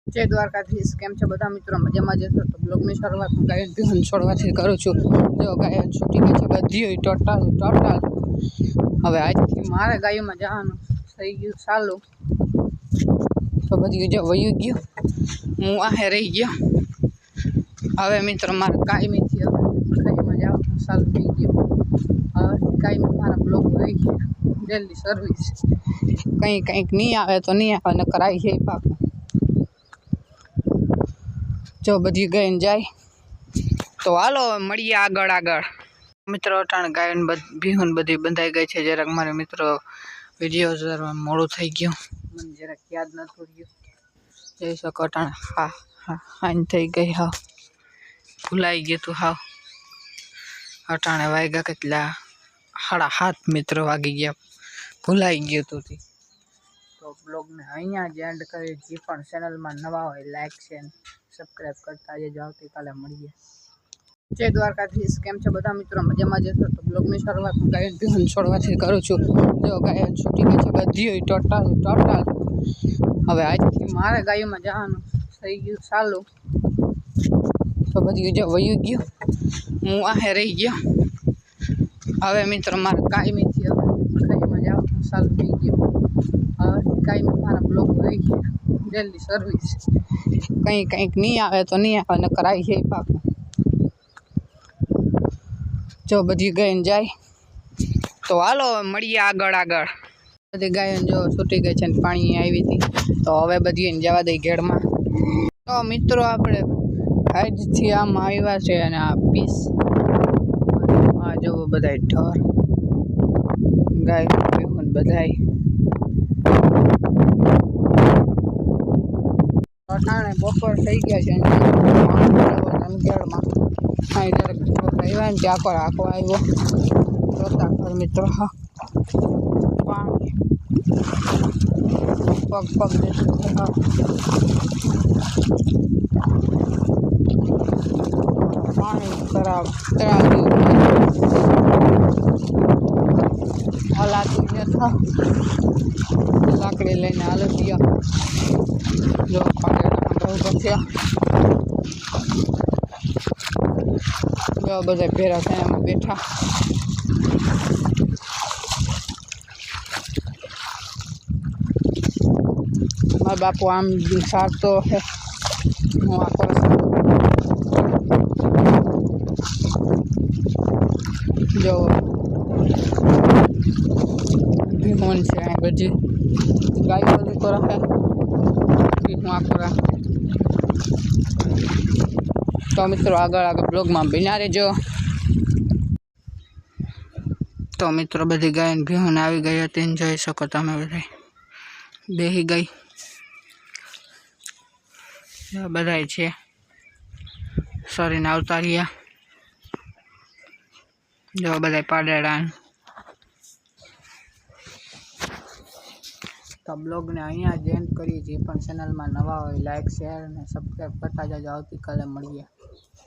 जय द्वारकाधीश केम छे बधा मित्रों मजामां जशो तो ब्लॉग ની શરૂઆત હું ગાયન ભીહન છોડવાથી કરું છું। જો ગાયન છૂટી ગઈ છે બધી હોય ટોટલ હવે આજથી મારે ગાયોમાં જવાનું થઈ ગયું ચાલુ તો બધી જો વયું ગયું હું આહે રહી ગયો। હવે મિત્રો મારે કાયમીથી હવે ગાયોમાં જવાનું ચાલુ થઈ ગયું। હવે કાયમી મારા બ્લોગ રહી ગયા ડેલી સર્વિસ કંઈક નહીં આવે તો નહીં આવે ન કરાય છે પાકું। जो बधी गायन जाए तो हालो मळीए आगळ मित्रों। अटाणे गायन भीहून बधी बंधाई गई है। जराक मारे मित्रों विडियो जोवा मोडुं थई गयुं मने जराक याद नतुं रह्युं जोई शको। अटाणे हाँ हान थई गई हाव भूलाई गयुं तु हाव। अटाणे वाग्या केटला 7:30 मित्रों वागी गया भूलाई गयुं तु। तो ब्लॉग ने अहींया ज एंड करी। जे पण चेनल में नवा होय लाइक शेयर सब्सक्राइब करता जजो। आवतीकाले मळीए। जय द्वारकाधीश केम छे बधा मित्रों मजामां जशो तो ब्लॉग ની શરૂઆત હું ગાયન ભીહન છોડવાથી કરું છું। જો ગાયન છૂટી ગઈ છે બધી હોય ટોટલ હવે આજથી મારે ગાયોમાં જવાનું થઈ ગયું ચાલુ તો બધી જો વયું ગયું હું આહે રહી ગયો। હવે મિત્રો મારે કાયમીથી હવે ગાયોમાં જવાનું ચાલુ થઈ ગયું। હવે કાયમી મારા બ્લોગ રહી ગયા डेली सर्विस કંઈક નહીં આવે તો નહીં આવે ન કરાય છે પાકું। जो बधी गायन जाए तो हालो मळीए आगळ बधी गायन जो छूटी गई है पाणी आई थी तो हवे बधी जवा दई घेड़मां। तो मित्रों आपणे આજથી આમ આવ્યા છે અને આ પીસ આ જો બધાય ઢોર ગાય ભેંસ બધાય अटाणे बपोर थई गया है। अनगेड़मां अहीं जराक આવ્યા ને ચાકોર આખો આવ્યો જોતા ઘર મિત્રો પાણી પગ पानी खराब हलाती न था लाकड़ी लईने हाल दिया जो जो बधा भेरा थईने अमे बैठा। मारा बापू आम सारतो है हूँ आखो जो भीहोन से बधी गाय बधी तो रहे हूँ आखो तो मित्रों आगळ ब्लॉग में बन्या रहिजो। तो मित्रों बधी गायन भीहोन आई गई हती जोई शको तमे बधाय बेही गई बधाय छे सरीने आवता रह्या जो बधाय पाडेड़ा। तो ब्लॉग ने अहींया ज एंड करीए। जे पण चेनल में नवा होय लाइक शेयर ने सब्सक्राइब करता जाजो। आवतीकाले मळीए।